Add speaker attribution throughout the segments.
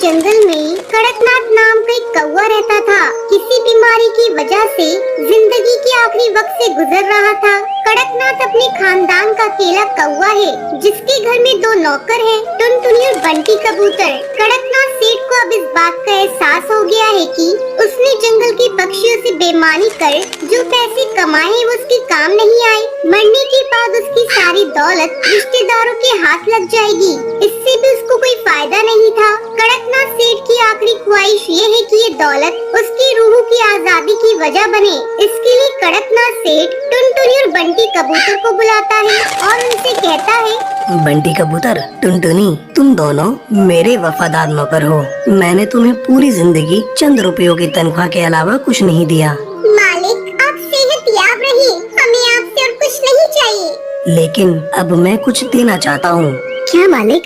Speaker 1: जंगल में कड़कनाथ नाम का एक कौवा रहता था। किसी बीमारी की वजह से जिंदगी के आखिरी वक्त से गुजर रहा था। कड़कनाथ अपने खानदान का अकेला कौवा है, जिसके घर में 2 नौकर हैं, टुनटुनी और बंटी कबूतर। कड़कनाथ सेठ को अब इस बात का एहसास हो गया है कि उसने जंगल के पक्षियों से बेईमानी कर जो पैसे कमाए वो उसके काम नहीं आए। मरने के बाद उसकी सारी दौलत रिश्तेदारों के हाथ लग जाएगी। इससे भी उसको कोई फायदा नहीं था। कड़कनाथ सेठ की आखिरी ख्वाहिश ये है कि ये दौलत उसकी रूह की आजादी की वजह बने। इसके लिए कड़कनाथ सेठ टुनटुनी और बंटी कबूतर को बुलाता है और उनसे कहता है,
Speaker 2: बंटी कबूतर, टुनटुनी, तुम दोनों मेरे वफादार नौकर हो। मैंने तुम्हें पूरी जिंदगी चंद रुपयों की तनख्वाह के अलावा कुछ नहीं दिया।
Speaker 1: मालिक, आप सेहतयाब रहिए, हमें आपसे और कुछ नहीं चाहिए।
Speaker 2: लेकिन अब मैं कुछ देना चाहता हूँ।
Speaker 1: क्या मालिक?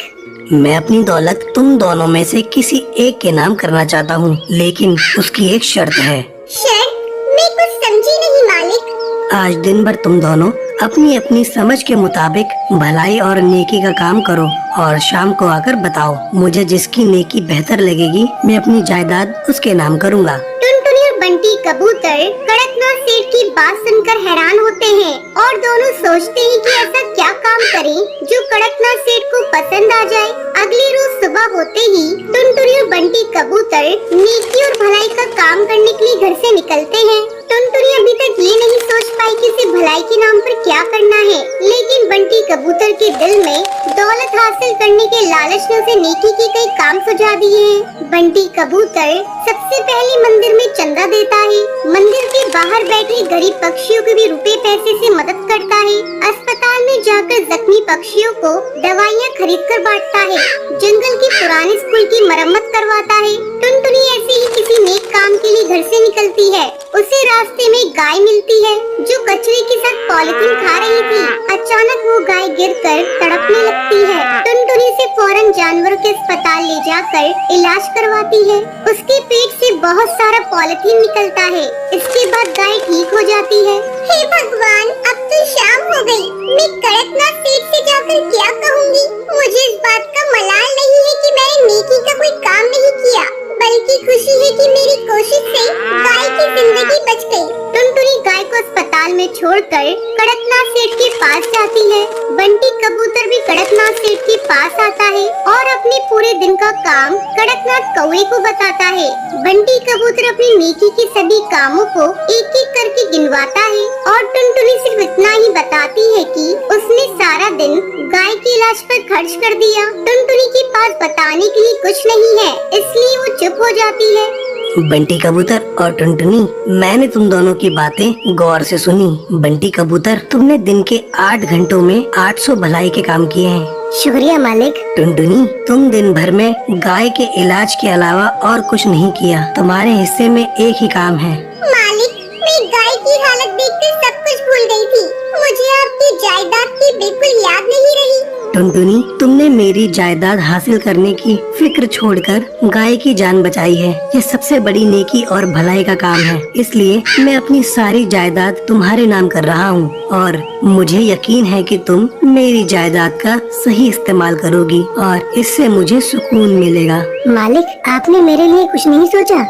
Speaker 2: मैं अपनी दौलत तुम दोनों में से किसी एक के नाम करना चाहता हूँ, लेकिन उसकी एक शर्त है।
Speaker 1: शर्त? मैं कुछ समझी नहीं मालिक।
Speaker 2: आज दिन भर तुम दोनों अपनी अपनी समझ के मुताबिक भलाई और नेकी का काम करो और शाम को आकर बताओ। मुझे जिसकी नेकी बेहतर लगेगी मैं अपनी जायदाद उसके नाम करूँगा।
Speaker 1: टुनटुनी और बंटी कबूतर कड़कनाथ सेठ की बात सुनकर हैरान होते हैं और दोनों सोचते हैं कि ऐसा क्या काम करें जो कड़कनाथ सेठ को पसंद आ जाए। अगली रोज सुबह होते ही टुनटुनी और बंटी कबूतर नेकी और भलाई का काम करने के लिए घर से निकलते हैं। टुनटुनी अभी तक ये नहीं सोच पाई कि उसे भलाई के नाम पर क्या करना है, लेकिन बंटी कबूतर के दिल में दौलत हासिल करने के लालच ने उसे नेकी के कई काम सुझा दिए हैं। बंटी कबूतर सबसे पहले मंदिर में चंदा देता है, मंदिर के बाहर बैठे गरीब पक्षियों को भी रुपए पैसे से मदद करता है, अस्पताल में जाकर जख्मी पक्षियों को दवाइयाँ खरीद कर बांटता है, जंगल के पुराने स्कूल की मरम्मत करवाता है। टुनटुनी ऐसे ही किसी नेक काम के लिए घर से निकलती है। उसे रास्ते में गाय मिलती है जो कचरे के साथ पॉलिथीन खा रही थी। अचानक वो गाय गिरकर तड़पने लगती है। टुनटुनी से फौरन जानवरों के अस्पताल ले जाकर इलाज करवाती है। उसके पेट से बहुत सारा पॉलिथीन निकलता है। इसके बाद गाय ठीक हो जाती है। हे भगवान, अब तो शाम हो गई। मैं कड़कनाथ सेठ से जाकर क्या कहूँगी? मुझे इस बात का मलाल नहीं है कि मैंने नेकी का कोई काम नहीं किया, बल्कि खुशी है कि मेरी कोशिश से गाय की जिंदगी बच गई। टुनटुनी गाय को अस्पताल में छोड़कर कड़कनाथ सेठ के पास जाती है। बंटी कबूतर भी कड़कनाथ सेठ के पास आता है और अपने पूरे दिन का काम कड़कनाथ कौवे को बताता है। बंटी कबूतर अपनी नेकी के सभी कामों को एक एक करके गिनवाता है और टुनटुनी सिर्फ इतना ही बताती है कि उसने सारा दिन गाय के इलाज पर खर्च कर दिया। टुनटुनी के पास बताने के लिए कुछ नहीं है, इसलिए वो चुप हो जाती है।
Speaker 2: बंटी कबूतर और टुनटुनी, मैंने तुम दोनों की बातें गौर से सुनी। बंटी कबूतर, तुमने दिन के 8 घंटों में 800 भलाई के काम किए हैं।
Speaker 1: शुक्रिया मालिक।
Speaker 2: टुनटुनी, तुम दिन भर में गाय के इलाज के अलावा और कुछ नहीं किया। तुम्हारे हिस्से में एक ही काम है।
Speaker 1: मालिक, मैं गाय की हालत देखकर सब कुछ भूल गई थी। मुझे आपकी जायदाद की बिल्कुल याद नहीं रही।
Speaker 2: टुनटुनी, तुमने मेरी जायदाद हासिल करने की फिक्र छोड़कर गाय की जान बचाई है। ये सबसे बड़ी नेकी और भलाई का काम है, इसलिए मैं अपनी सारी जायदाद तुम्हारे नाम कर रहा हूँ और मुझे यकीन है कि तुम मेरी जायदाद का सही इस्तेमाल करोगी और इससे मुझे सुकून मिलेगा।
Speaker 1: मालिक, आपने मेरे लिए कुछ नहीं सोचा?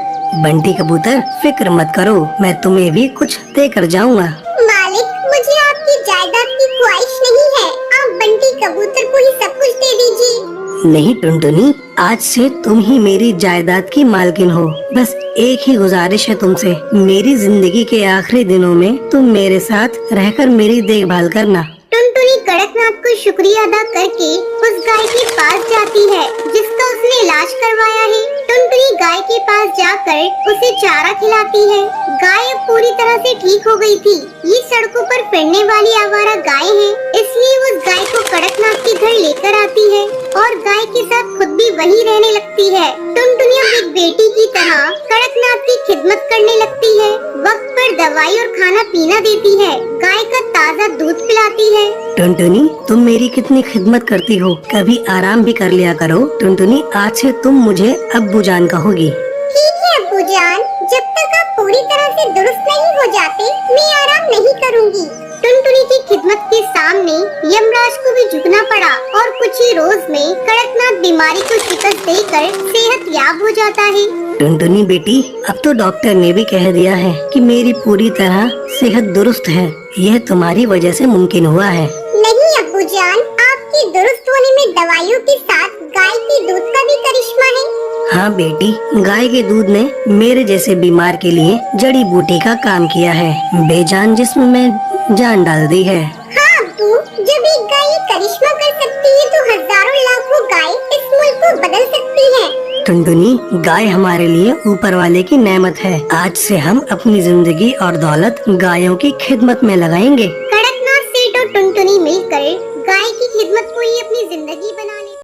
Speaker 2: बंटी कबूतर, फिक्र मत करो, मैं तुम्हें भी कुछ दे कर जाऊँगा।
Speaker 1: मालिक, मुझे आपकी जायदाद की ख्वाहिश नहीं है। आप बंटी कबूतर को ही सब कुछ दे दीजिए।
Speaker 2: नहीं टुनटुनी, आज से तुम ही मेरी जायदाद की मालकिन हो। बस एक ही गुजारिश है तुमसे, मेरी जिंदगी के आखिरी दिनों में तुम मेरे साथ रहकर मेरी देखभाल करना।
Speaker 1: टुनटुनी कड़कनाथ को शुक्रिया अदा करके उस गाय के पास जाती है जिसका उसने इलाज करवाया है। टुनटुनी गाय के पास जाकर उसे चारा खिलाती है। गाय अब पूरी तरह से ठीक हो गई थी। ये सड़कों पर फिरने वाली आवारा गाय है, इसलिए उस गाय को कड़कनाथ के घर लेकर आती है और गाय के साथ खुद भी वहीं रहने लगती है। टुनटुनी अब एक बेटी की तरह कड़कनाथ की खिदमत करने लगती है। वक्त पर दवाई और खाना पीना देती है, गाय का ताज़ा दूध पिलाती है।
Speaker 2: टुनटुनी, तुम मेरी कितनी खिदमत करती हो, कभी आराम भी कर लिया करो। टुनटुनी, आज से तुम मुझे अब्बू जान कहोगी।
Speaker 1: ठीक है अब्बू जान, जब तक आप पूरी तरह से दुरुस्त नहीं हो जाते, मैं आराम नहीं करूंगी। टुनटुनी की खिदमत के सामने यमराज को भी झुकना पड़ा और कुछ ही रोज में कड़कनाथ बीमारी को शिकस्त देकर सेहत याब हो जाता है।
Speaker 2: टुनटुनी बेटी, अब तो डॉक्टर ने भी कह दिया है कि मेरी पूरी तरह सेहत दुरुस्त है। यह तुम्हारी वजह से मुमकिन हुआ है।
Speaker 1: नहीं अब्बू जान, आपकी दुरुस्त होने में दवाइयों के साथ गाय के दूध का भी करिश्मा है।
Speaker 2: हाँ बेटी, गाय के दूध ने मेरे जैसे बीमार के लिए जड़ी बूटी का काम किया है। बेजान जिस्म में जान डाल दी है।
Speaker 1: हाँ अब्बू, जब एक गाय ये करिश्मा कर सकती है तो हजारों लाखों गाय इस मुल्क को बदल सकती है।
Speaker 2: टुनटुनी, गाय हमारे लिए ऊपर वाले की नेमत है। आज से हम अपनी जिंदगी और दौलत गायों की खिदमत में लगाएंगे।
Speaker 1: कड़कनाथ सेठ और टुनटुनी मिलकर गाय की खिदमत को ही अपनी जिंदगी बना